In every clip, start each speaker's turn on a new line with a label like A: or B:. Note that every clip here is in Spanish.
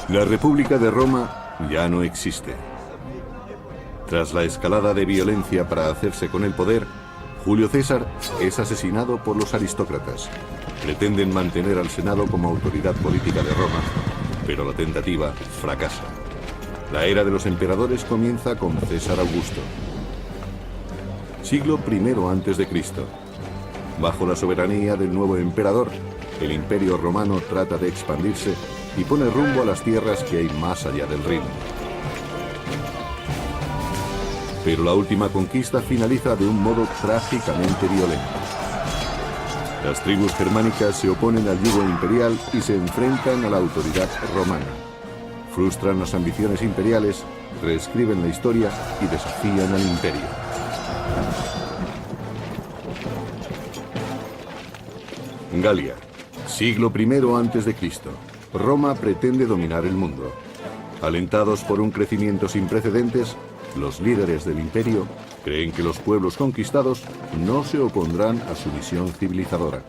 A: La República de Roma ya no existe. Tras la escalada de violencia para hacerse con el poder, Julio César es asesinado por los aristócratas. Pretenden mantener al Senado como autoridad política de Roma, pero la tentativa fracasa. La era de los emperadores comienza con César Augusto. Siglo I a.C. Bajo la soberanía del nuevo emperador, el Imperio Romano trata de expandirse y pone rumbo a las tierras que hay más allá del Rin. Pero la última conquista finaliza de un modo trágicamente violento. Las tribus germánicas se oponen al yugo imperial y se enfrentan a la autoridad romana. Frustran las ambiciones imperiales, reescriben la historia y desafían al imperio. Galia, siglo I a.C. Roma pretende dominar el mundo. Alentados por un crecimiento sin precedentes, los líderes del imperio creen que los pueblos conquistados no se opondrán a su misión civilizadora.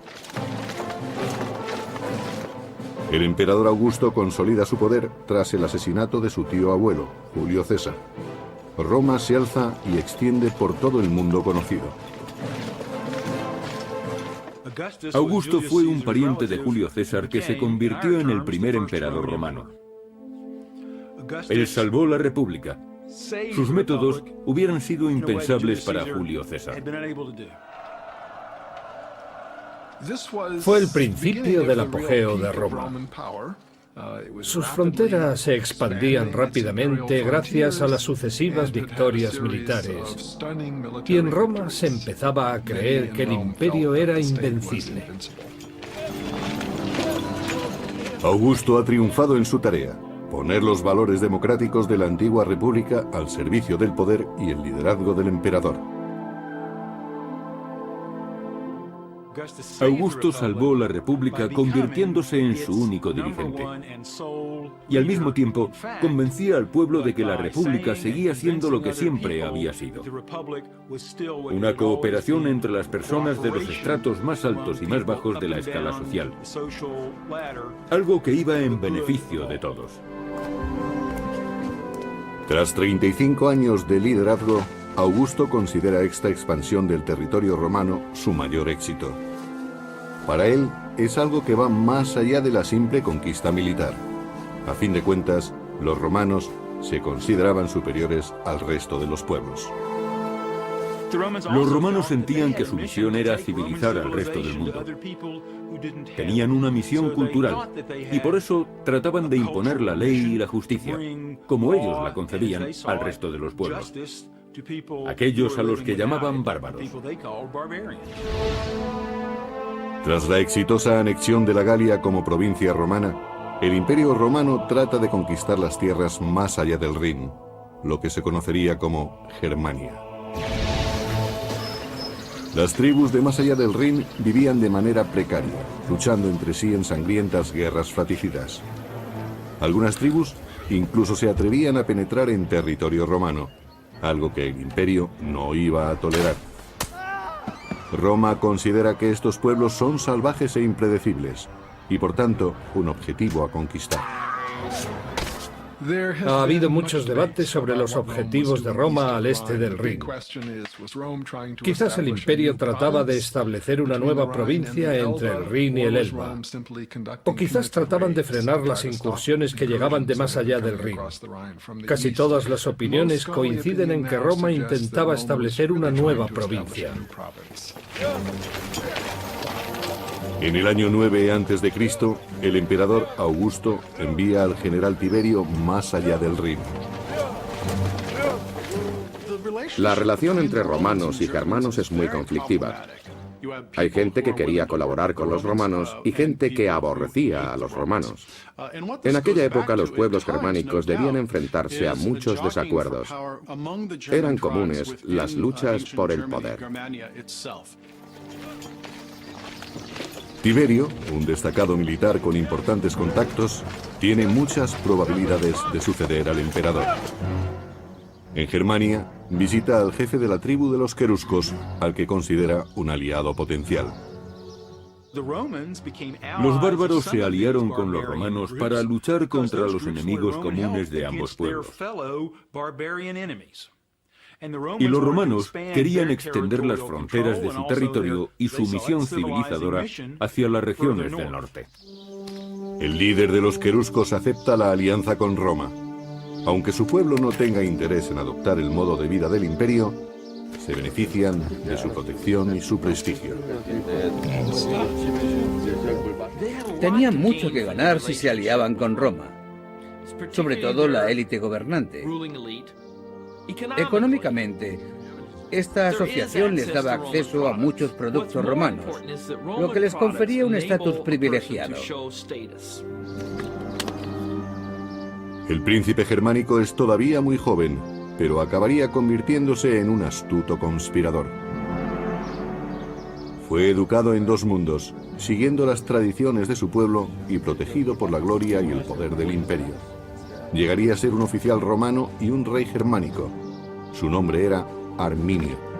A: El emperador Augusto consolida su poder tras el asesinato de su tío abuelo, Julio César. Roma se alza y extiende por todo el mundo conocido.
B: Augusto fue un pariente de Julio César que se convirtió en el primer emperador romano. Él salvó la República. Sus métodos hubieran sido impensables para Julio César.
C: Fue el principio del apogeo de Roma. Sus fronteras se expandían rápidamente gracias a las sucesivas victorias militares. Y en Roma se empezaba a creer que el imperio era invencible.
A: Augusto ha triunfado en su tarea: poner los valores democráticos de la antigua república al servicio del poder y el liderazgo del emperador.
B: Augusto salvó la República convirtiéndose en su único dirigente. Y al mismo tiempo convencía al pueblo de que la República seguía siendo lo que siempre había sido: una cooperación entre las personas de los estratos más altos y más bajos de la escala social. Algo que iba en beneficio de todos.
A: Tras 35 años de liderazgo, Augusto considera esta expansión del territorio romano su mayor éxito. Para él, es algo que va más allá de la simple conquista militar. A fin de cuentas, los romanos se consideraban superiores al resto de los pueblos.
B: Los romanos sentían que su misión era civilizar al resto del mundo. Tenían una misión cultural y por eso trataban de imponer la ley y la justicia, como ellos la concebían, al resto de los pueblos. Aquellos a los que llamaban bárbaros.
A: Tras la exitosa anexión de la Galia como provincia romana, el Imperio Romano trata de conquistar las tierras más allá del Rin, lo que se conocería como Germania. Las tribus de más allá del Rin vivían de manera precaria, luchando entre sí en sangrientas guerras fratricidas. Algunas tribus incluso se atrevían a penetrar en territorio romano, algo que el imperio no iba a tolerar. Roma considera que estos pueblos son salvajes e impredecibles, y por tanto, un objetivo a conquistar.
C: Ha habido muchos debates sobre los objetivos de Roma al este del Rin. Quizás el imperio trataba de establecer una nueva provincia entre el Rin y el Elba. O quizás trataban de frenar las incursiones que llegaban de más allá del Rin. Casi todas las opiniones coinciden en que Roma intentaba establecer una nueva provincia.
A: En el año 9 a.C., el emperador Augusto envía al general Tiberio más allá del Rin.
D: La relación entre romanos y germanos es muy conflictiva. Hay gente que quería colaborar con los romanos y gente que aborrecía a los romanos. En aquella época los pueblos germánicos debían enfrentarse a muchos desacuerdos. Eran comunes las luchas por el poder.
A: Tiberio, un destacado militar con importantes contactos, tiene muchas probabilidades de suceder al emperador. En Germania, visita al jefe de la tribu de los queruscos, al que considera un aliado potencial.
B: Los bárbaros se aliaron con los romanos para luchar contra los enemigos comunes de ambos pueblos. Y los romanos querían extender las fronteras de su territorio y su misión civilizadora hacia las regiones del norte.
A: El líder de los queruscos acepta la alianza con Roma. Aunque su pueblo no tenga interés en adoptar el modo de vida del imperio, se benefician de su protección y su prestigio.
E: Tenían mucho que ganar si se aliaban con Roma, sobre todo la élite gobernante. Económicamente, esta asociación les daba acceso a muchos productos romanos, lo que les confería un estatus privilegiado.
A: El príncipe germánico es todavía muy joven, pero acabaría convirtiéndose en un astuto conspirador. Fue educado en dos mundos, siguiendo las tradiciones de su pueblo y protegido por la gloria y el poder del imperio. Llegaría a ser un oficial romano y un rey germánico. Su nombre era Arminio.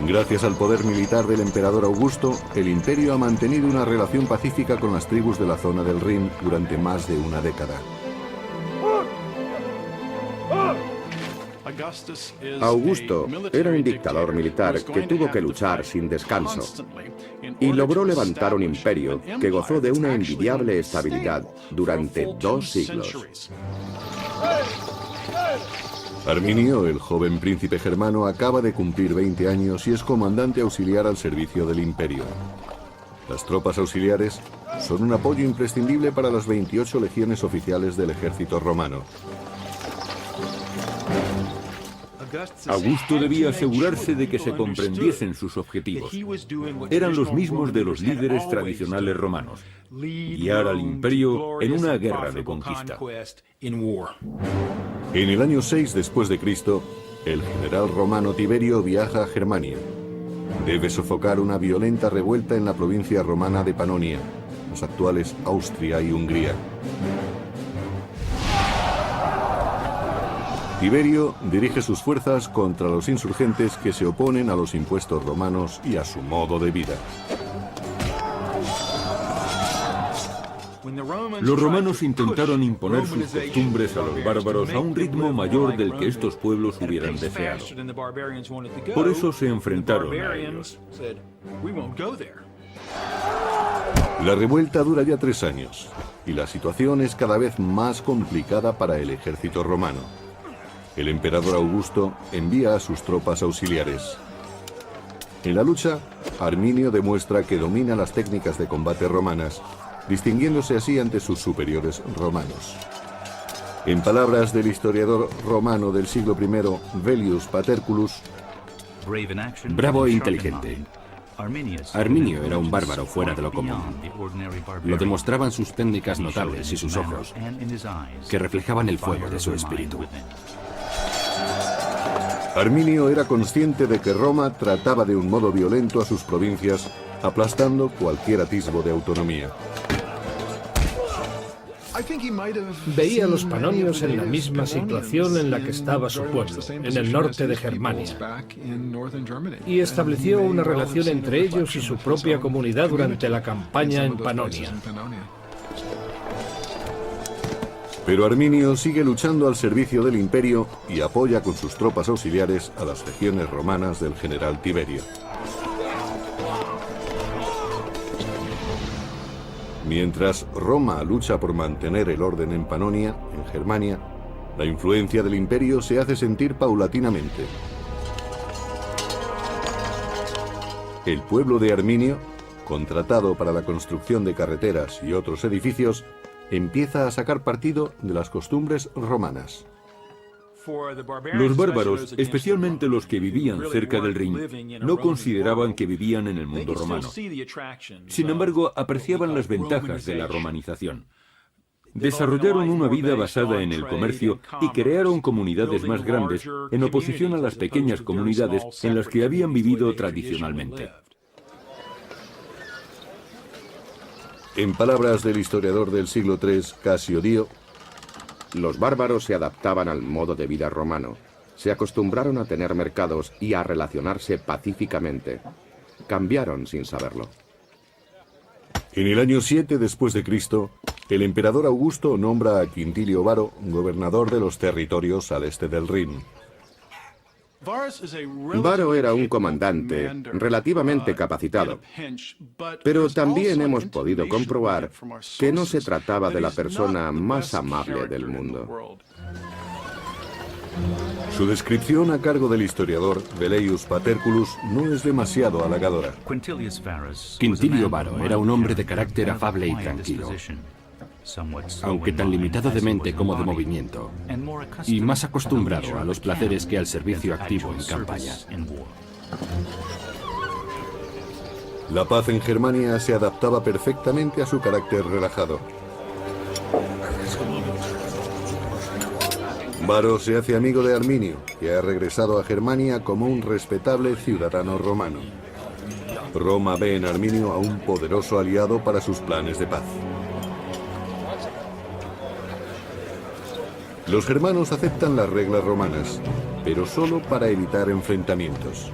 A: Gracias al poder militar del emperador Augusto, el imperio ha mantenido una relación pacífica con las tribus de la zona del Rin durante más de una década.
D: Augusto era un dictador militar que tuvo que luchar sin descanso y logró levantar un imperio que gozó de una envidiable estabilidad durante 2 siglos.
A: Arminio, el joven príncipe germano, acaba de cumplir 20 años y es comandante auxiliar al servicio del imperio. Las tropas auxiliares son un apoyo imprescindible para las 28 legiones oficiales del ejército romano.
B: Augusto debía asegurarse de que se comprendiesen sus objetivos. Eran los mismos de los líderes tradicionales romanos: guiar al imperio en una guerra de conquista.
A: En el año 6 después de Cristo, el general romano Tiberio viaja a Germania. Debe sofocar una violenta revuelta en la provincia romana de Panonia, las actuales Austria y Hungría. Tiberio dirige sus fuerzas contra los insurgentes que se oponen a los impuestos romanos y a su modo de vida.
B: Los romanos intentaron imponer sus costumbres a los bárbaros a un ritmo mayor del que estos pueblos hubieran deseado. Por eso se enfrentaron a ellos.
A: La revuelta dura ya 3 años, y la situación es cada vez más complicada para el ejército romano. El emperador Augusto envía a sus tropas auxiliares. En la lucha, Arminio demuestra que domina las técnicas de combate romanas, distinguiéndose así ante sus superiores romanos. En palabras del historiador romano del siglo I, Velius Paterculus,
F: bravo e inteligente. Arminio era un bárbaro fuera de lo común. Lo demostraban sus técnicas notables y sus ojos, que reflejaban el fuego de su espíritu.
A: Arminio era consciente de que Roma trataba de un modo violento a sus provincias, aplastando cualquier atisbo de autonomía.
C: Veía a los panonios en la misma situación en la que estaba su pueblo, en el norte de Germania, y estableció una relación entre ellos y su propia comunidad durante la campaña en Panonia.
A: Pero Arminio sigue luchando al servicio del imperio y apoya con sus tropas auxiliares a las legiones romanas del general Tiberio. Mientras Roma lucha por mantener el orden en Panonia, en Germania, la influencia del imperio se hace sentir paulatinamente. El pueblo de Arminio, contratado para la construcción de carreteras y otros edificios, empieza a sacar partido de las costumbres romanas.
B: Los bárbaros, especialmente los que vivían cerca del Rin, no consideraban que vivían en el mundo romano. Sin embargo, apreciaban las ventajas de la romanización. Desarrollaron una vida basada en el comercio y crearon comunidades más grandes en oposición a las pequeñas comunidades en las que habían vivido tradicionalmente.
A: En palabras del historiador del siglo III, Casio Dio,
D: los bárbaros se adaptaban al modo de vida romano Se acostumbraron a tener mercados y a relacionarse pacíficamente. Cambiaron sin saberlo.
A: En el año 7 después de Cristo, el emperador Augusto nombra a Quintilio Varo gobernador de los territorios al este del Rin.
D: Varo era un comandante relativamente capacitado, pero también hemos podido comprobar que no se trataba de la persona más amable del mundo.
A: Su descripción a cargo del historiador Velleius Paterculus no es demasiado halagadora.
F: Quintilio Varo era un hombre de carácter afable y tranquilo, aunque tan limitado de mente como de movimiento, y más acostumbrado a los placeres que al servicio activo en campaña.
A: La paz en Germania se adaptaba perfectamente a su carácter relajado. Varo se hace amigo de Arminio, que ha regresado a Germania como un respetable ciudadano romano. Roma ve en Arminio a un poderoso aliado para sus planes de paz. Los germanos aceptan las reglas romanas, pero solo para evitar enfrentamientos.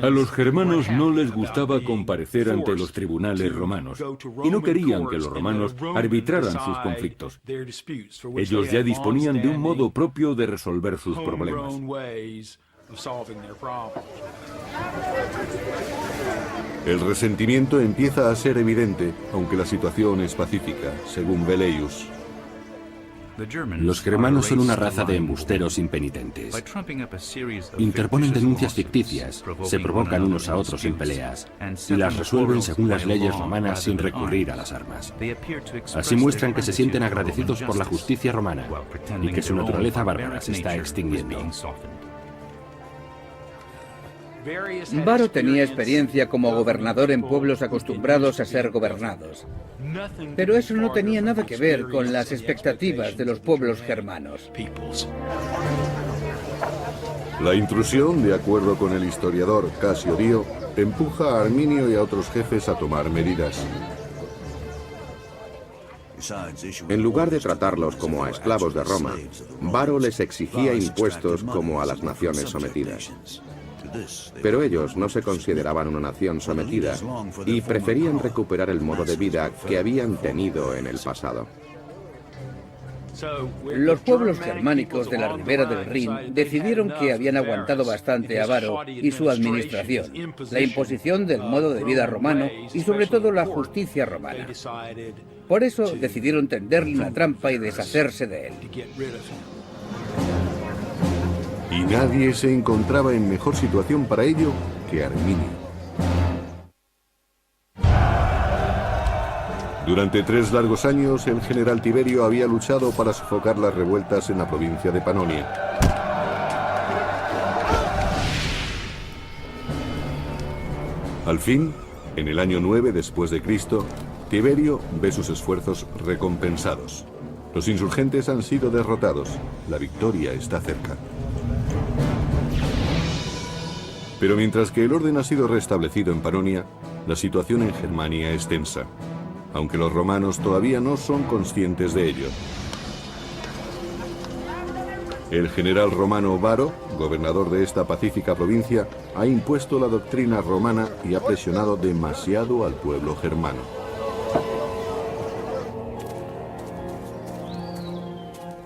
B: A los germanos no les gustaba comparecer ante los tribunales romanos y no querían que los romanos arbitraran sus conflictos. Ellos ya disponían de un modo propio de resolver sus problemas.
A: El resentimiento empieza a ser evidente, aunque la situación es pacífica, según Velleius.
F: Los germanos son una raza de embusteros impenitentes. Interponen denuncias ficticias, se provocan unos a otros en peleas y las resuelven según las leyes romanas sin recurrir a las armas. Así muestran que se sienten agradecidos por la justicia romana y que su naturaleza bárbara se está extinguiendo.
E: Varo tenía experiencia como gobernador en pueblos acostumbrados a ser gobernados. Pero eso no tenía nada que ver con las expectativas de los pueblos germanos.
A: La intrusión, de acuerdo con el historiador Casio Dio, empuja a Arminio y a otros jefes a tomar medidas.
D: En lugar de tratarlos como a esclavos de Roma, Varo les exigía impuestos como a las naciones sometidas. Pero ellos no se consideraban una nación sometida y preferían recuperar el modo de vida que habían tenido en el pasado.
E: Los pueblos germánicos de la ribera del Rin decidieron que habían aguantado bastante a Varo y su administración, la imposición del modo de vida romano y sobre todo la justicia romana. Por eso decidieron tenderle una trampa y deshacerse de él.
A: Y nadie se encontraba en mejor situación para ello que Arminio. Durante 3 largos años, el general Tiberio había luchado para sofocar las revueltas en la provincia de Panonia. Al fin, en el año 9 después de Cristo, Tiberio ve sus esfuerzos recompensados. Los insurgentes han sido derrotados. La victoria está cerca. Pero mientras que el orden ha sido restablecido en Panonia, la situación en Germania es tensa, aunque los romanos todavía no son conscientes de ello. El general romano Varo, gobernador de esta pacífica provincia, ha impuesto la doctrina romana y ha presionado demasiado al pueblo germano.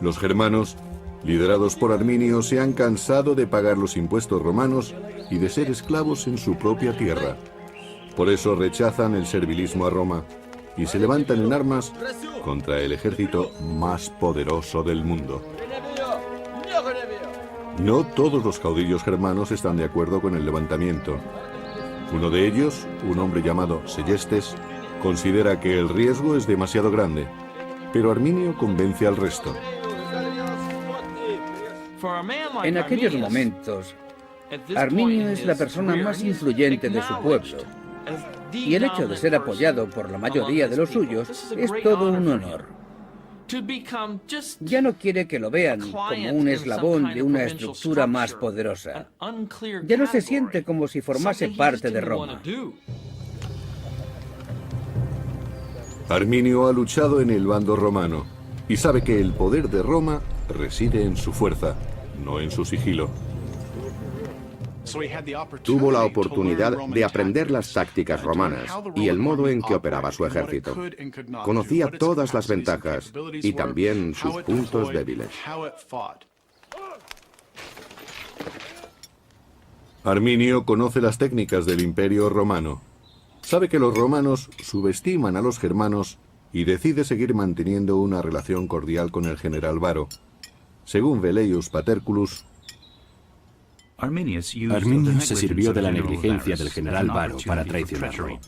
A: Los germanos, liderados por Arminio, se han cansado de pagar los impuestos romanos y de ser esclavos en su propia tierra. Por eso rechazan el servilismo a Roma y se levantan en armas contra el ejército más poderoso del mundo. No todos los caudillos germanos están de acuerdo con el levantamiento. Uno de ellos, un hombre llamado Sellestes, considera que el riesgo es demasiado grande, pero Arminio convence al resto.
E: En aquellos momentos, Arminio es la persona más influyente de su pueblo, y el hecho de ser apoyado por la mayoría de los suyos es todo un honor. Ya no quiere que lo vean como un eslabón de una estructura más poderosa. Ya no se siente como si formase parte de Roma.
A: Arminio ha luchado en el bando romano y sabe que el poder de Roma reside en su fuerza, no en su sigilo.
D: Tuvo la oportunidad de aprender las tácticas romanas y el modo en que operaba su ejército. Conocía todas las ventajas y también sus puntos débiles.
A: Arminio conoce las técnicas del Imperio Romano. Sabe que los romanos subestiman a los germanos y decide seguir manteniendo una relación cordial con el general Varo. Según Velleius Paterculus,
F: Arminio se sirvió de la negligencia del general Varo para traicionarlo.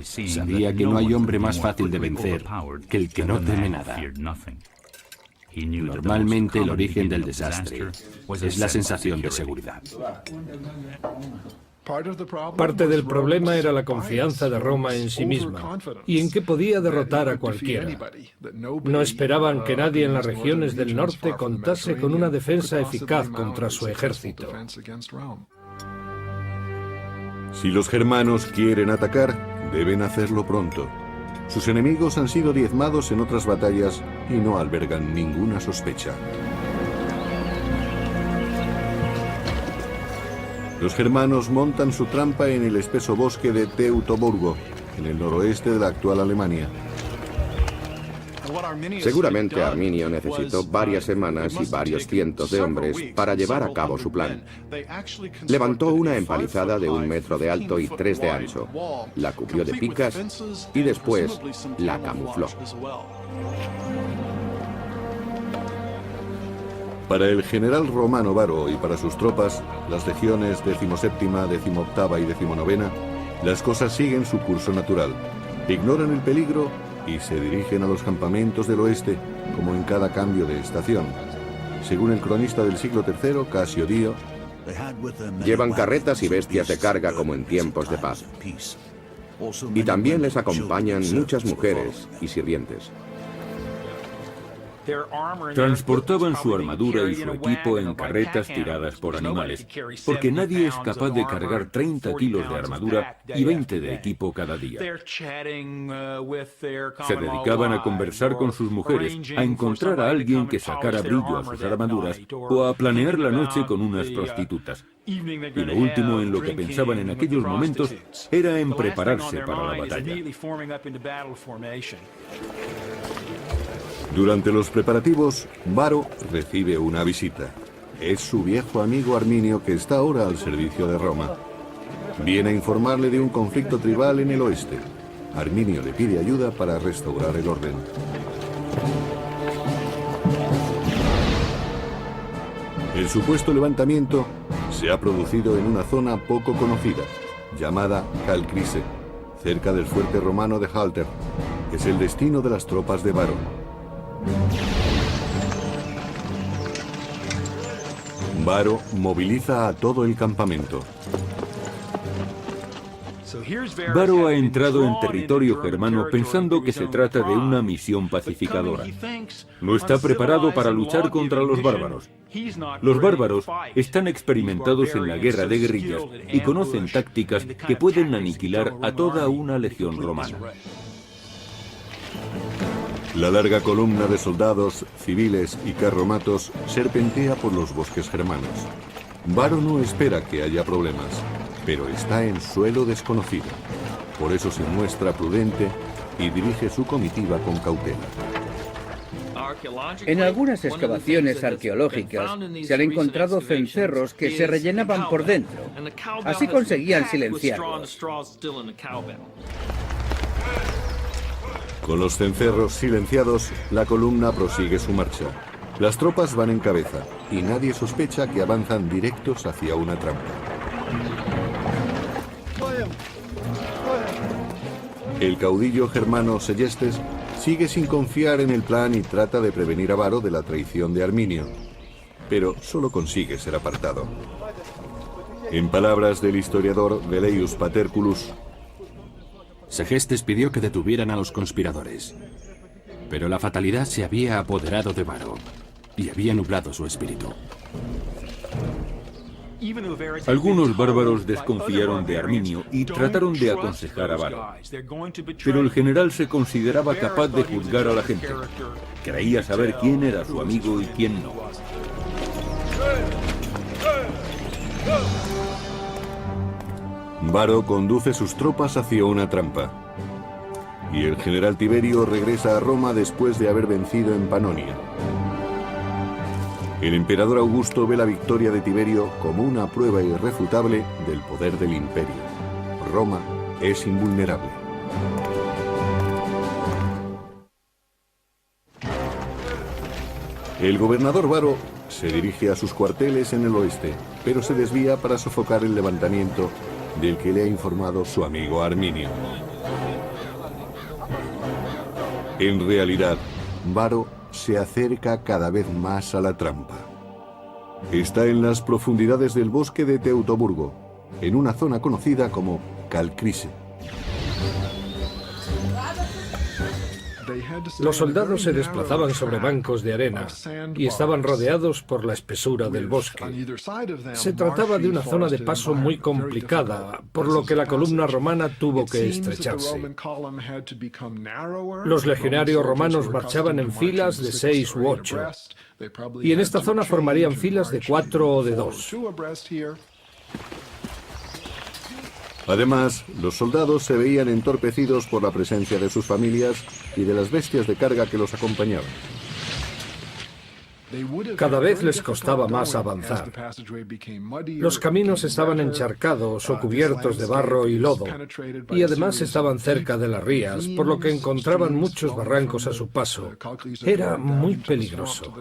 F: Sabía que no hay hombre más fácil de vencer que el que no teme nada. Normalmente el origen del desastre es la sensación de seguridad.
C: Parte del problema era la confianza de Roma en sí misma y en que podía derrotar a cualquiera. No esperaban que nadie en las regiones del norte contase con una defensa eficaz contra su ejército.
A: si los germanos quieren atacar, deben hacerlo pronto. Sus enemigos han sido diezmados en otras batallas y no albergan ninguna sospecha. Los germanos montan su trampa en el espeso bosque de Teutoburgo, en el noroeste de la actual Alemania.
D: Seguramente Arminio necesitó varias semanas y varios cientos de hombres para llevar a cabo su plan. Levantó una empalizada de 1 metro de alto y 3 de ancho, la cubrió de picas y después la camufló.
A: Para el general romano Varo y para sus tropas, las legiones 17ª, 18ª y 19ª, las cosas siguen su curso natural. Ignoran el peligro y se dirigen a los campamentos del oeste, como en cada cambio de estación. Según el cronista del siglo III, Casio Dio,
D: llevan carretas y bestias de carga como en tiempos de paz. Y también les acompañan muchas mujeres y sirvientes.
B: Transportaban su armadura y su equipo en carretas tiradas por animales, porque nadie es capaz de cargar 30 kilos de armadura y 20 de equipo cada día. Se dedicaban a conversar con sus mujeres, a encontrar a alguien que sacara brillo a sus armaduras o a planear la noche con unas prostitutas. Y lo último en lo que pensaban en aquellos momentos era en prepararse para la batalla.
A: Durante los preparativos, Varo recibe una visita. Es su viejo amigo Arminio, que está ahora al servicio de Roma. Viene a informarle de un conflicto tribal en el oeste. Arminio le pide ayuda para restaurar el orden. El supuesto levantamiento se ha producido en una zona poco conocida, llamada Calcrise, cerca del fuerte romano de Halter. Es el destino de las tropas de Varo. Varo moviliza a todo el campamento.
B: Varo ha entrado en territorio germano pensando que se trata de una misión pacificadora. No está preparado para luchar contra los bárbaros. Los bárbaros están experimentados en la guerra de guerrillas y conocen tácticas que pueden aniquilar a toda una legión romana.
A: La larga columna de soldados, civiles y carromatos serpentea por los bosques germanos. Varo no espera que haya problemas, pero está en suelo desconocido. Por eso se muestra prudente y dirige su comitiva con cautela.
E: En algunas excavaciones arqueológicas se han encontrado cencerros que se rellenaban por dentro. Así conseguían silenciarlos.
A: Con los cencerros silenciados, la columna prosigue su marcha. Las tropas van en cabeza y nadie sospecha que avanzan directos hacia una trampa. El caudillo germano Seyestes sigue sin confiar en el plan y trata de prevenir a Varo de la traición de Arminio, pero solo consigue ser apartado. En palabras del historiador Velleius Paterculus,
F: Segestes pidió que detuvieran a los conspiradores, pero la fatalidad se había apoderado de Varo y había nublado su espíritu.
B: Algunos bárbaros desconfiaron de Arminio y trataron de aconsejar a Varo. Pero el general se consideraba capaz de juzgar a la gente. Creía saber quién era su amigo y quién no.
A: Varo conduce sus tropas hacia una trampa. Y el general Tiberio regresa a Roma después de haber vencido en Panonia. El emperador Augusto ve la victoria de Tiberio como una prueba irrefutable del poder del imperio. Roma es invulnerable. El gobernador Varo se dirige a sus cuarteles en el oeste, pero se desvía para sofocar el levantamiento del que le ha informado su amigo Arminio. En realidad, Varo se acerca cada vez más a la trampa. Está en las profundidades del bosque de Teutoburgo, en una zona conocida como Calcrise.
C: Los soldados se desplazaban sobre bancos de arena y estaban rodeados por la espesura del bosque. Se trataba de una zona de paso muy complicada, por lo que la columna romana tuvo que estrecharse. Los legionarios romanos marchaban en filas de 6 u 8, y en esta zona formarían filas de 4 o de 2.
A: Además, los soldados se veían entorpecidos por la presencia de sus familias y de las bestias de carga que los acompañaban.
C: Cada vez les costaba más avanzar. Los caminos estaban encharcados o cubiertos de barro y lodo, y además estaban cerca de las rías, por lo que encontraban muchos barrancos a su paso. Era muy peligroso.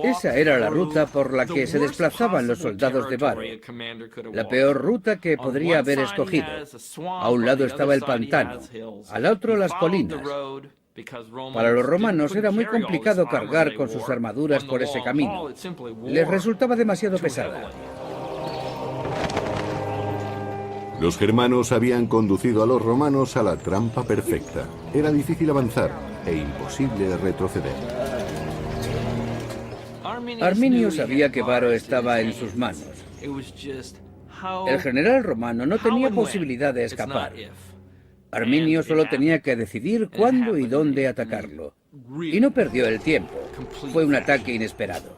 E: Esa era la ruta por la que se desplazaban los soldados de Varo. La peor ruta que podría haber escogido. A un lado estaba el pantano, al otro las colinas. Para los romanos era muy complicado cargar con sus armaduras por ese camino. Les resultaba demasiado pesada.
A: Los germanos habían conducido a los romanos a la trampa perfecta. Era difícil avanzar e imposible retroceder.
E: Arminio sabía que Varo estaba en sus manos. El general romano no tenía posibilidad de escapar. Arminio solo tenía que decidir cuándo y dónde atacarlo. Y no perdió el tiempo. Fue un ataque inesperado.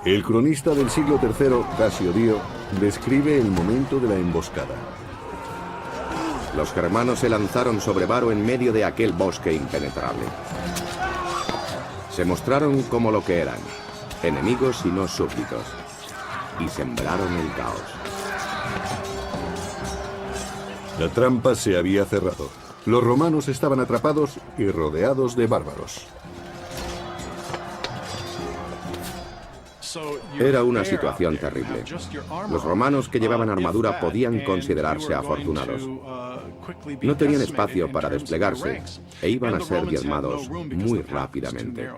A: El cronista del siglo III, Casio Dio, describe el momento de la emboscada.
D: Los germanos se lanzaron sobre Varo en medio de aquel bosque impenetrable. Se mostraron como lo que eran, enemigos y no súbditos, y sembraron el caos.
A: La trampa se había cerrado. Los romanos estaban atrapados y rodeados de bárbaros.
D: Era una situación terrible. Los romanos que llevaban armadura podían considerarse afortunados. No tenían espacio para desplegarse e iban a ser diezmados muy rápidamente.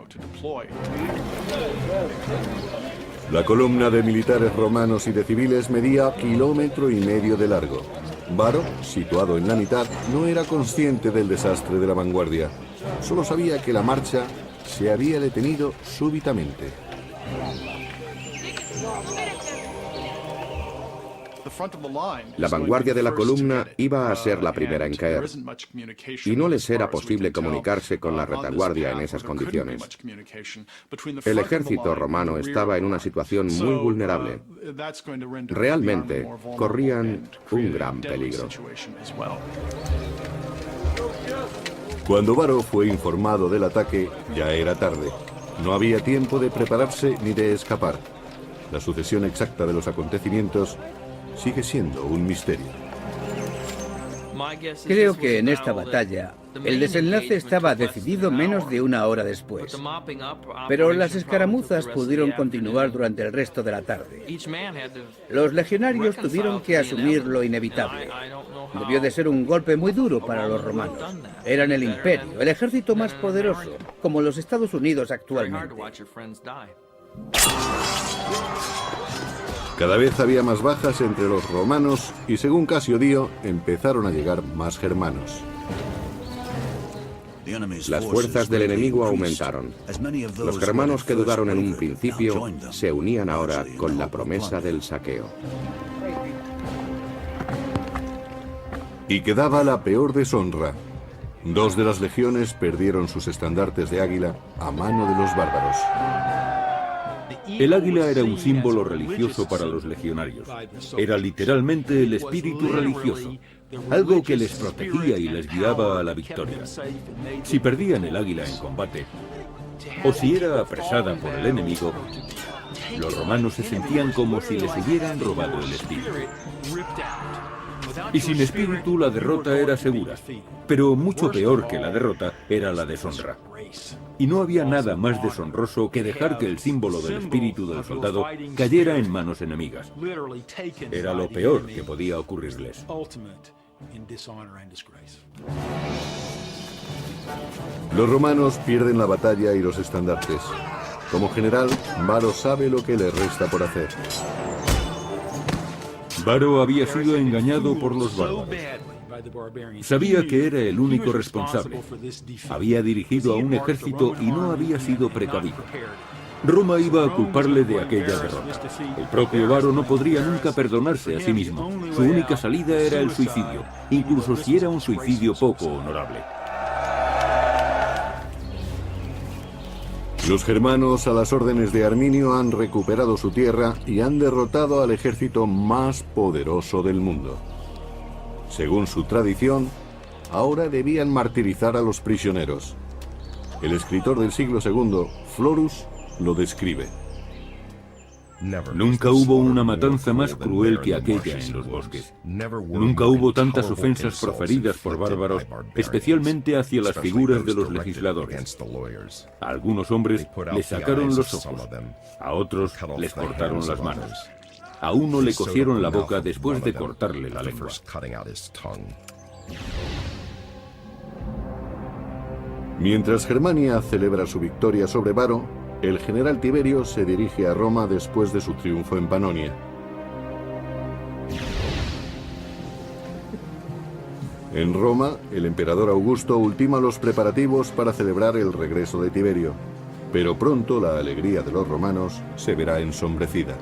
A: La columna de militares romanos y de civiles medía 1,5 kilómetros de largo. Varo, situado en la mitad, no era consciente del desastre de la vanguardia. Solo sabía que la marcha se había detenido súbitamente.
D: La vanguardia de la columna iba a ser la primera en caer, y no les era posible comunicarse con la retaguardia en esas condiciones. El ejército romano estaba en una situación muy vulnerable. Realmente corrían un gran peligro.
A: Cuando Varo fue informado del ataque, ya era tarde. No había tiempo de prepararse ni de escapar. La sucesión exacta de los acontecimientos sigue siendo un misterio.
E: Creo que en esta batalla el desenlace estaba decidido menos de una hora después. Pero las escaramuzas pudieron continuar durante el resto de la tarde. Los legionarios tuvieron que asumir lo inevitable. Debió de ser un golpe muy duro para los romanos. Eran el imperio, el ejército más poderoso, como los Estados Unidos actualmente.
A: Cada vez había más bajas entre los romanos y, según Casio Dio, empezaron a llegar más germanos.
D: Las fuerzas del enemigo aumentaron. Los germanos que dudaron en un principio se unían ahora con la promesa del saqueo.
A: Y quedaba la peor deshonra. 2 de las legiones perdieron sus estandartes de águila a mano de los bárbaros.
B: El águila era un símbolo religioso para los legionarios. Era literalmente el espíritu religioso, algo que les protegía y les guiaba a la victoria. Si perdían el águila en combate, o si era apresada por el enemigo, los romanos se sentían como si les hubieran robado el espíritu. Y sin espíritu la derrota era segura, pero mucho peor que la derrota era la deshonra. Y no había nada más deshonroso que dejar que el símbolo del espíritu del soldado cayera en manos enemigas. Era lo peor que podía ocurrirles.
A: Los romanos pierden la batalla y los estandartes. Como general, Varo sabe lo que le resta por hacer.
B: Varo había sido engañado por los bárbaros. Sabía que era el único responsable. Había dirigido a un ejército y no había sido precavido. Roma iba a culparle de aquella derrota. El propio Varo no podría nunca perdonarse a sí mismo. Su única salida era el suicidio, incluso si era un suicidio poco honorable.
A: Los germanos, a las órdenes de Arminio, han recuperado su tierra y han derrotado al ejército más poderoso del mundo. Según su tradición, ahora debían martirizar a los prisioneros. El escritor del siglo II, Florus, lo describe.
B: Nunca hubo una matanza más cruel que aquella en los bosques. Nunca hubo tantas ofensas proferidas por bárbaros, especialmente hacia las figuras de los legisladores. A algunos hombres les sacaron los ojos, a otros les cortaron las manos. A uno le cosieron la boca después de cortarle la lengua.
A: Mientras Germania celebra su victoria sobre Varo, el general Tiberio se dirige a Roma después de su triunfo en Panonia. En Roma, el emperador Augusto ultima los preparativos para celebrar el regreso de Tiberio, pero pronto la alegría de los romanos se verá ensombrecida.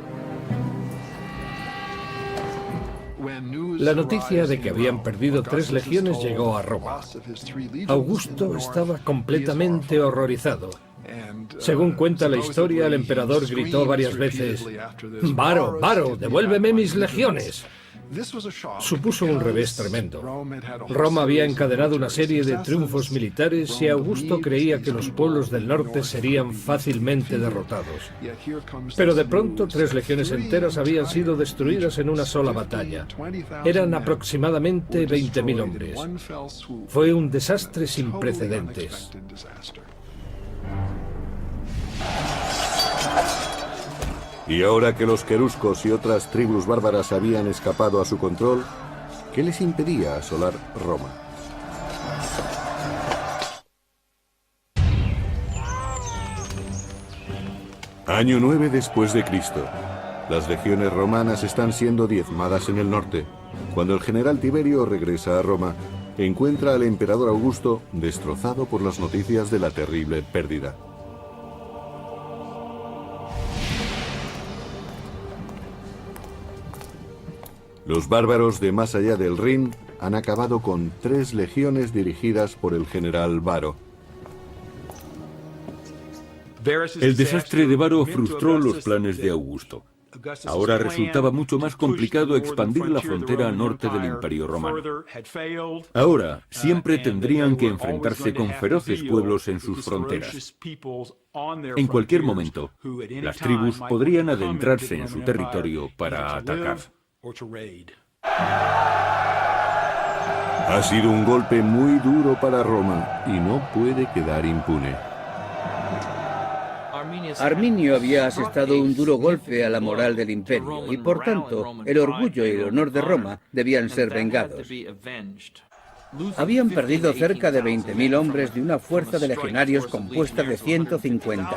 C: La noticia de que habían perdido 3 legiones llegó a Roma. Augusto estaba completamente horrorizado. Según cuenta la historia, el emperador gritó varias veces: «Varo, Varo, devuélveme mis legiones». Supuso un revés tremendo. Roma había encadenado una serie de triunfos militares y Augusto creía que los pueblos del norte serían fácilmente derrotados. Pero de pronto 3 legiones enteras habían sido destruidas en una sola batalla. Eran aproximadamente 20.000 hombres. Fue un desastre sin precedentes.
A: Y ahora que los queruscos y otras tribus bárbaras habían escapado a su control, ¿qué les impedía asolar Roma? Año 9 después de Cristo. Las legiones romanas están siendo diezmadas en el norte. Cuando el general Tiberio regresa a Roma, encuentra al emperador Augusto destrozado por las noticias de la terrible pérdida. Los bárbaros de más allá del Rin han acabado con 3 legiones dirigidas por el general Varo.
B: El desastre de Varo frustró los planes de Augusto. Ahora resultaba mucho más complicado expandir la frontera norte del Imperio Romano. Ahora siempre tendrían que enfrentarse con feroces pueblos en sus fronteras. En cualquier momento, las tribus podrían adentrarse en su territorio para atacar.
A: Ha sido un golpe muy duro para Roma y no puede quedar impune.
E: Arminio había asestado un duro golpe a la moral del imperio y, por tanto, el orgullo y el honor de Roma debían ser vengados. Habían perdido cerca de 20.000 hombres de una fuerza de legionarios compuesta de 150.000.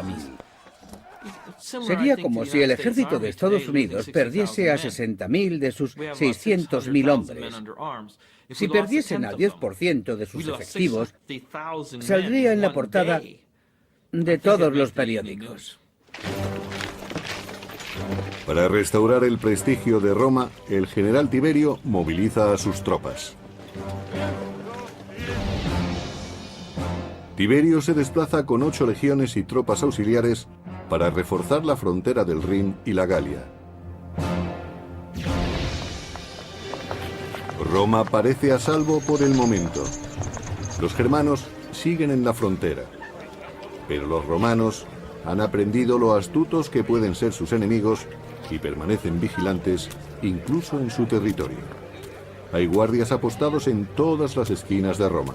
E: Sería como si el ejército de Estados Unidos perdiese a 60.000 de sus 600.000 hombres. Si perdiesen al 10% de sus efectivos, saldría en la portada de todos los periódicos.
A: Para restaurar el prestigio de Roma, el general Tiberio moviliza a sus tropas. Tiberio se desplaza con 8 legiones y tropas auxiliares para reforzar la frontera del Rin y la Galia. Roma parece a salvo por el momento. Los germanos siguen en la frontera, pero los romanos han aprendido lo astutos que pueden ser sus enemigos y permanecen vigilantes incluso en su territorio. Hay guardias apostados en todas las esquinas de Roma.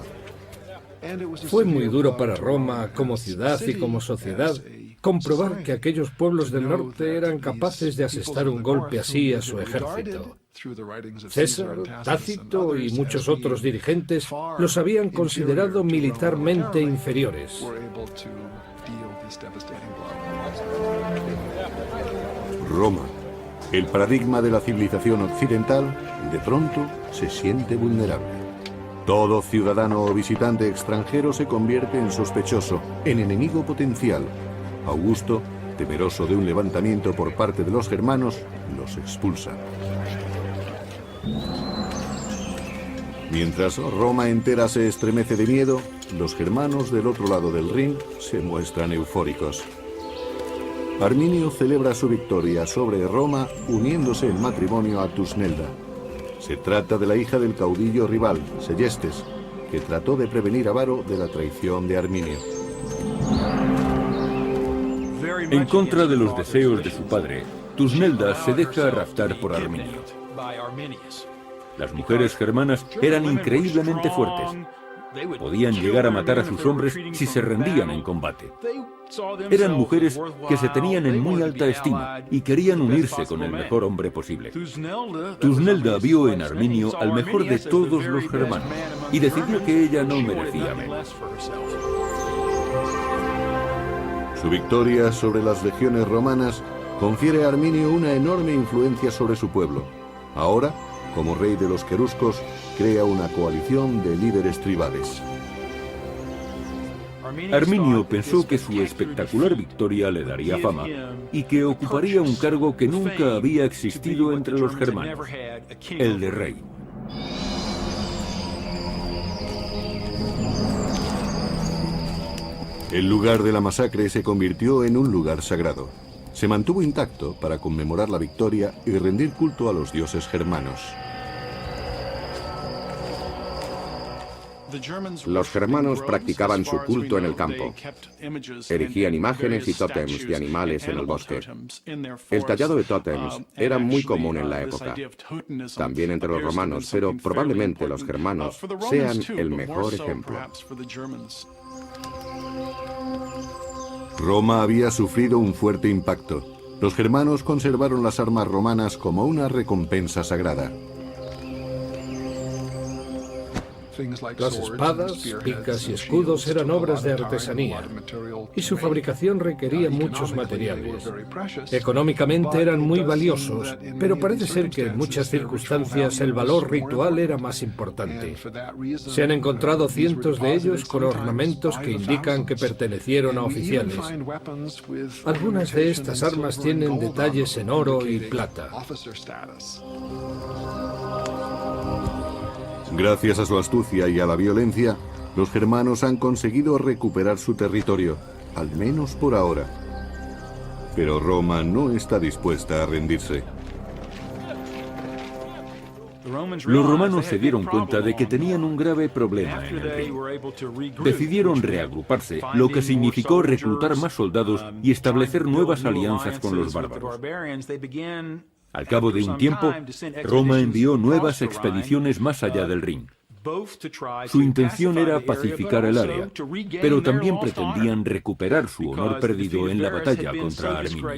C: Fue muy duro para Roma, como ciudad y como sociedad, comprobar que aquellos pueblos del norte eran capaces de asestar un golpe así a su ejército. César, Tácito y muchos otros dirigentes los habían considerado militarmente inferiores.
A: Roma, el paradigma de la civilización occidental, de pronto se siente vulnerable. Todo ciudadano o visitante extranjero se convierte en sospechoso, en enemigo potencial. Augusto, temeroso de un levantamiento por parte de los germanos, los expulsa. Mientras Roma entera se estremece de miedo, los germanos del otro lado del Rin se muestran eufóricos. Arminio celebra su victoria sobre Roma uniéndose en matrimonio a Tusnelda. Se trata de la hija del caudillo rival, Seyestes, que trató de prevenir a Varo de la traición de Arminio.
B: En contra de los deseos de su padre, Tusnelda se deja raptar por Arminio. Las mujeres germanas eran increíblemente fuertes. Podían llegar a matar a sus hombres si se rendían en combate. Eran mujeres que se tenían en muy alta estima y querían unirse con el mejor hombre posible. Tusnelda vio en Arminio al mejor de todos los germanos y decidió que ella no merecía menos.
A: Su victoria sobre las legiones romanas confiere a Arminio una enorme influencia sobre su pueblo. Ahora, como rey de los queruscos, crea una coalición de líderes tribales.
B: Arminio pensó que su espectacular victoria le daría fama y que ocuparía un cargo que nunca había existido entre los germanos, el de rey.
A: El lugar de la masacre se convirtió en un lugar sagrado. Se mantuvo intacto para conmemorar la victoria y rendir culto a los dioses germanos.
D: Los germanos practicaban su culto en el campo. Erigían imágenes y tótems de animales en el bosque. El tallado de tótems era muy común en la época, también entre los romanos, pero probablemente los germanos sean el mejor ejemplo.
A: Roma había sufrido un fuerte impacto. Los germanos conservaron las armas romanas como una recompensa sagrada.
C: Las espadas, picas y escudos eran obras de artesanía y su fabricación requería muchos materiales. Económicamente eran muy valiosos, pero parece ser que en muchas circunstancias el valor ritual era más importante. Se han encontrado cientos de ellos con ornamentos que indican que pertenecieron a oficiales. Algunas de estas armas tienen detalles en oro y plata.
A: Gracias a su astucia y a la violencia, los germanos han conseguido recuperar su territorio, al menos por ahora. Pero Roma no está dispuesta a rendirse.
B: Los romanos se dieron cuenta de que tenían un grave problema en el Rin. Decidieron reagruparse, lo que significó reclutar más soldados y establecer nuevas alianzas con los bárbaros. Al cabo de un tiempo, Roma envió nuevas expediciones más allá del Rin. Su intención era pacificar el área, pero también pretendían recuperar su honor perdido en la batalla contra Arminio.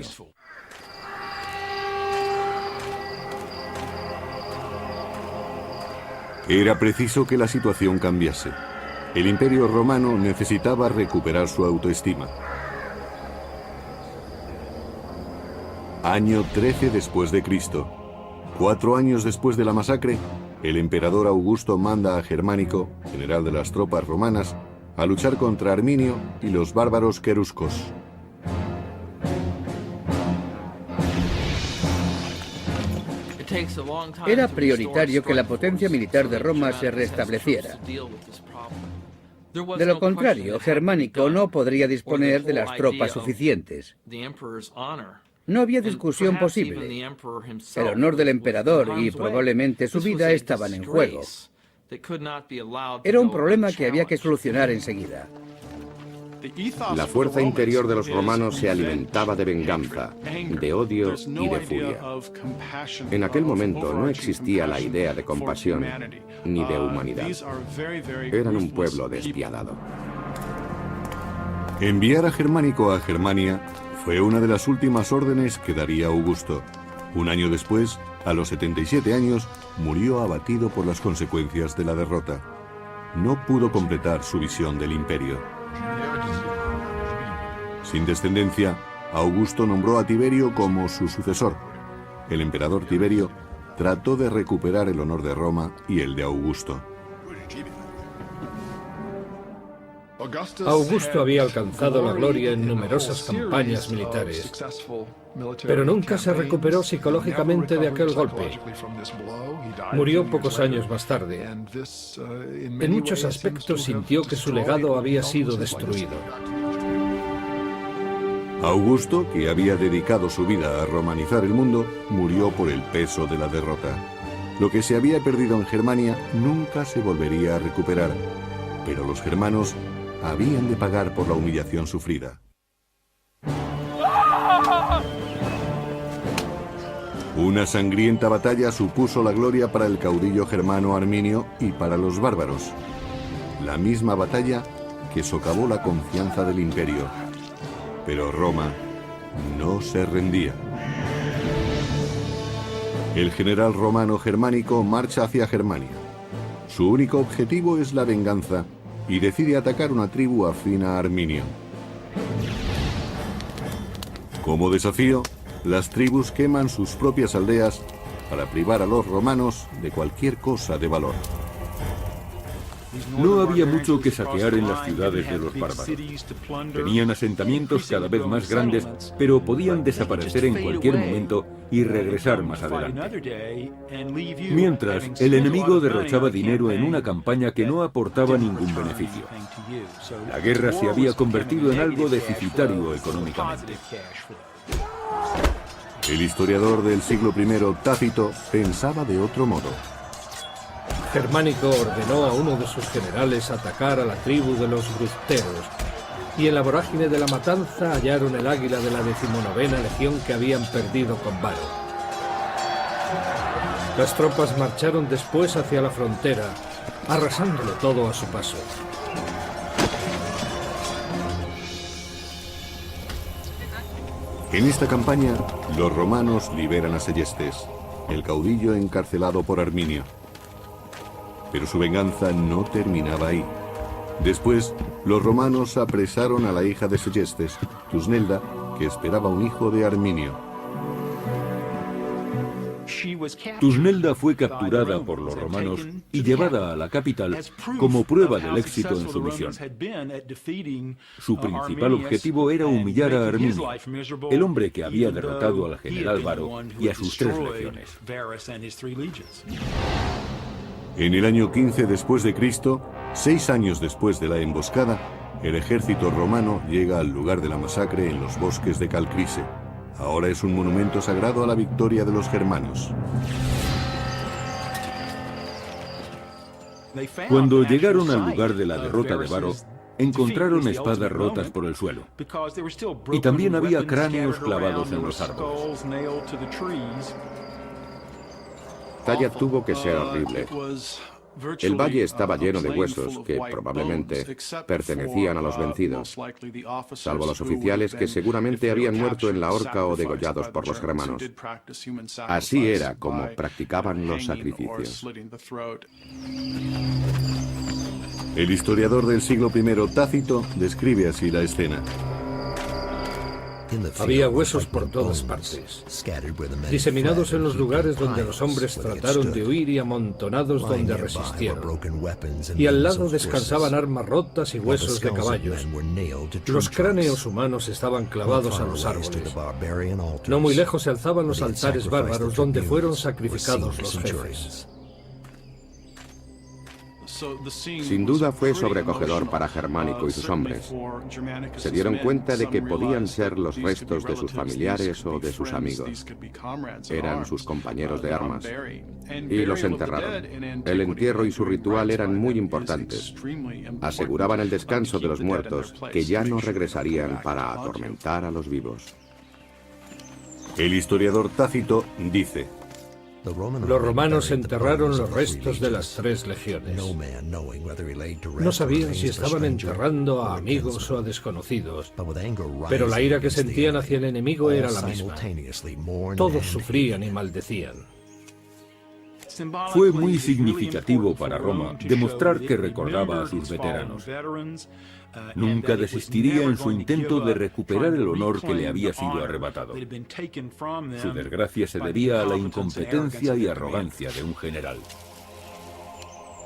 A: Era preciso que la situación cambiase. El Imperio Romano necesitaba recuperar su autoestima. Año 13 después de Cristo. 4 años después de la masacre, el emperador Augusto manda a Germánico, general de las tropas romanas, a luchar contra Arminio y los bárbaros queruscos.
E: Era prioritario que la potencia militar de Roma se restableciera. De lo contrario, Germánico no podría disponer de las tropas suficientes. No había discusión posible. El honor del emperador y probablemente su vida estaban en juego. Era un problema que había que solucionar enseguida.
D: La fuerza interior de los romanos se alimentaba de venganza, de odio y de furia. En aquel momento no existía la idea de compasión ni de humanidad. Eran un pueblo despiadado.
A: Enviar a Germánico a Germania fue una de las últimas órdenes que daría Augusto. Un año después, a los 77 años, murió abatido por las consecuencias de la derrota. No pudo completar su visión del imperio. Sin descendencia, Augusto nombró a Tiberio como su sucesor. El emperador Tiberio trató de recuperar el honor de Roma y el de Augusto.
C: Augusto había alcanzado la gloria en numerosas campañas militares, pero nunca se recuperó psicológicamente de aquel golpe. Murió pocos años más tarde. En muchos aspectos sintió que su legado había sido destruido.
A: Augusto, que había dedicado su vida a romanizar el mundo, murió por el peso de la derrota. Lo que se había perdido en Germania nunca se volvería a recuperar, pero los germanos habían de pagar por la humillación sufrida. Una sangrienta batalla supuso la gloria para el caudillo germano Arminio y para los bárbaros. La misma batalla que socavó la confianza del imperio. Pero Roma no se rendía. El general romano Germánico marcha hacia Germania. Su único objetivo es la venganza y decide atacar una tribu afín a Arminio. Como desafío, las tribus queman sus propias aldeas para privar a los romanos de cualquier cosa de valor.
B: No había mucho que saquear en las ciudades de los bárbaros. Tenían asentamientos cada vez más grandes, pero podían desaparecer en cualquier momento y regresar más adelante. Mientras, el enemigo derrochaba dinero en una campaña que no aportaba ningún beneficio. La guerra se había convertido en algo deficitario económicamente.
A: El historiador del siglo I, Tácito, pensaba de otro modo.
C: Germánico ordenó a uno de sus generales atacar a la tribu de los brusteros, y en la vorágine de la matanza hallaron el águila de la 19ª legión que habían perdido con Varo. Las tropas marcharon después hacia la frontera, arrasándolo todo a su paso.
A: En esta campaña, los romanos liberan a Seyestes, el caudillo encarcelado por Arminio. Pero su venganza no terminaba ahí. Después, los romanos apresaron a la hija de Seyestes, Tusnelda, que esperaba un hijo de Arminio.
B: Tusnelda fue capturada por los romanos y llevada a la capital como prueba del éxito en su misión. Su principal objetivo era humillar a Arminio, el hombre que había derrotado al general Varo y a sus 3 legiones.
A: En el año 15 después de Cristo, 6 años después de la emboscada, el ejército romano llega al lugar de la masacre en los bosques de Calcrise. Ahora es un monumento sagrado a la victoria de los germanos.
B: Cuando llegaron al lugar de la derrota de Varo, encontraron espadas rotas por el suelo. Y también había cráneos clavados en los árboles.
D: Talla tuvo que ser horrible. El valle estaba lleno de huesos que probablemente pertenecían a los vencidos, salvo los oficiales que seguramente habían muerto en la horca o degollados por los germanos. Así era como practicaban los sacrificios.
A: El historiador del siglo I, Tácito, describe así la escena.
C: Había huesos por todas partes, diseminados en los lugares donde los hombres trataron de huir y amontonados donde resistieron. Y al lado descansaban armas rotas y huesos de caballos. Los cráneos humanos estaban clavados a los árboles. No muy lejos se alzaban los altares bárbaros donde fueron sacrificados los jefes.
D: Sin duda fue sobrecogedor para Germánico y sus hombres. Se dieron cuenta de que podían ser los restos de sus familiares o de sus amigos. Eran sus compañeros de armas. Y los enterraron. El entierro y su ritual eran muy importantes. Aseguraban el descanso de los muertos, que ya no regresarían para atormentar a los vivos.
A: El historiador Tácito dice:
C: los romanos enterraron los restos de las 3 legiones. No sabían si estaban enterrando a amigos o a desconocidos, pero la ira que sentían hacia el enemigo era la misma. Todos sufrían y maldecían.
B: Fue muy significativo para Roma demostrar que recordaba a sus veteranos. Nunca desistiría en su intento de recuperar el honor que le había sido arrebatado. Su desgracia se debía a la incompetencia y arrogancia de un general.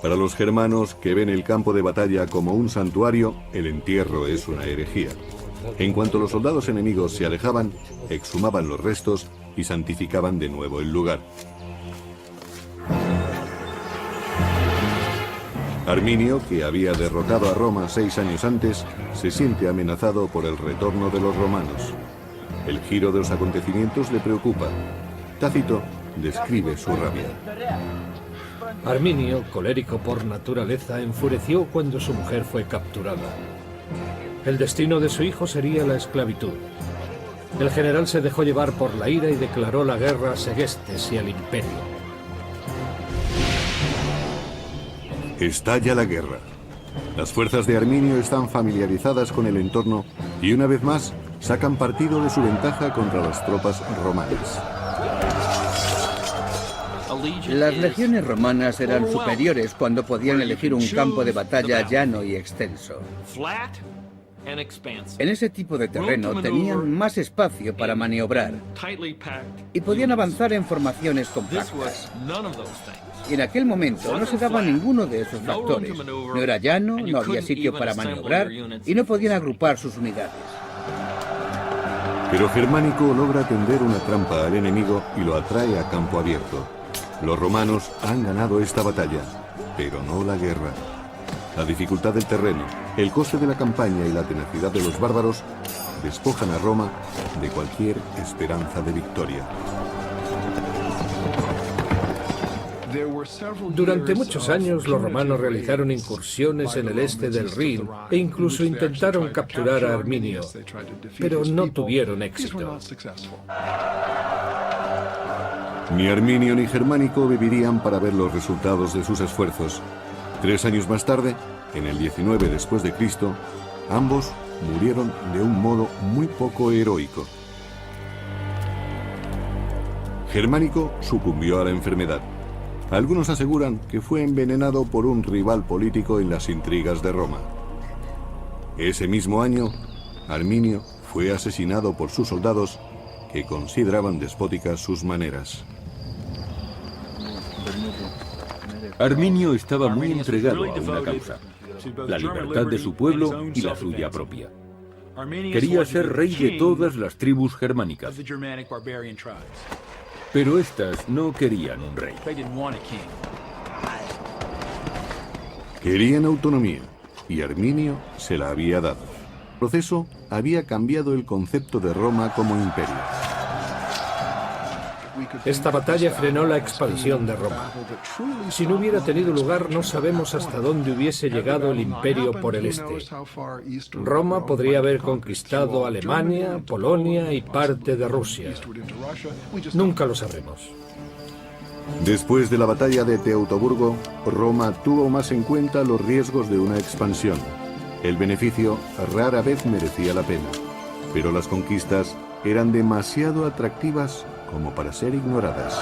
A: Para los germanos, que ven el campo de batalla como un santuario, el entierro es una herejía. En cuanto los soldados enemigos se alejaban, exhumaban los restos y santificaban de nuevo el lugar. Arminio, que había derrotado a Roma 6 años antes, se siente amenazado por el retorno de los romanos. El giro de los acontecimientos le preocupa. Tácito describe su rabia.
C: Arminio, colérico por naturaleza, enfureció cuando su mujer fue capturada. El destino de su hijo sería la esclavitud. El general se dejó llevar por la ira y declaró la guerra a Segestes y al imperio.
A: Estalla la guerra. Las fuerzas de Arminio están familiarizadas con el entorno y una vez más sacan partido de su ventaja contra las tropas romanas.
E: Las legiones romanas eran superiores cuando podían elegir un campo de batalla llano y extenso. En ese tipo de terreno tenían más espacio para maniobrar y podían avanzar en formaciones compactas. Y en aquel momento no se daba ninguno de esos factores. No era llano, no había sitio para maniobrar y no podían agrupar sus unidades.
A: Pero Germánico logra tender una trampa al enemigo y lo atrae a campo abierto. Los romanos han ganado esta batalla, pero no la guerra. La dificultad del terreno, el coste de la campaña y la tenacidad de los bárbaros despojan a Roma de cualquier esperanza de victoria.
C: Durante muchos años los romanos realizaron incursiones en el este del Rin e incluso intentaron capturar a Arminio, pero no tuvieron éxito.
A: Ni Arminio ni Germánico vivirían para ver los resultados de sus esfuerzos. 3 años más tarde, en el 19 después de Cristo, ambos murieron de un modo muy poco heroico. Germánico sucumbió a la enfermedad. Algunos aseguran que fue envenenado por un rival político en las intrigas de Roma. Ese mismo año, Arminio fue asesinado por sus soldados que consideraban despóticas sus maneras.
B: Arminio estaba muy entregado a una causa: la libertad de su pueblo y la suya propia. Quería ser rey de todas las tribus germánicas. Pero estas no querían un rey.
A: Querían autonomía, y Arminio se la había dado. El proceso había cambiado el concepto de Roma como imperio.
C: Esta batalla frenó la expansión de Roma. Si no hubiera tenido lugar, no sabemos hasta dónde hubiese llegado el imperio por el este. Roma podría haber conquistado Alemania, Polonia y parte de Rusia. Nunca lo sabremos.
A: Después de la batalla de Teutoburgo, Roma tuvo más en cuenta los riesgos de una expansión. El beneficio rara vez merecía la pena, pero las conquistas eran demasiado atractivas como para ser ignoradas.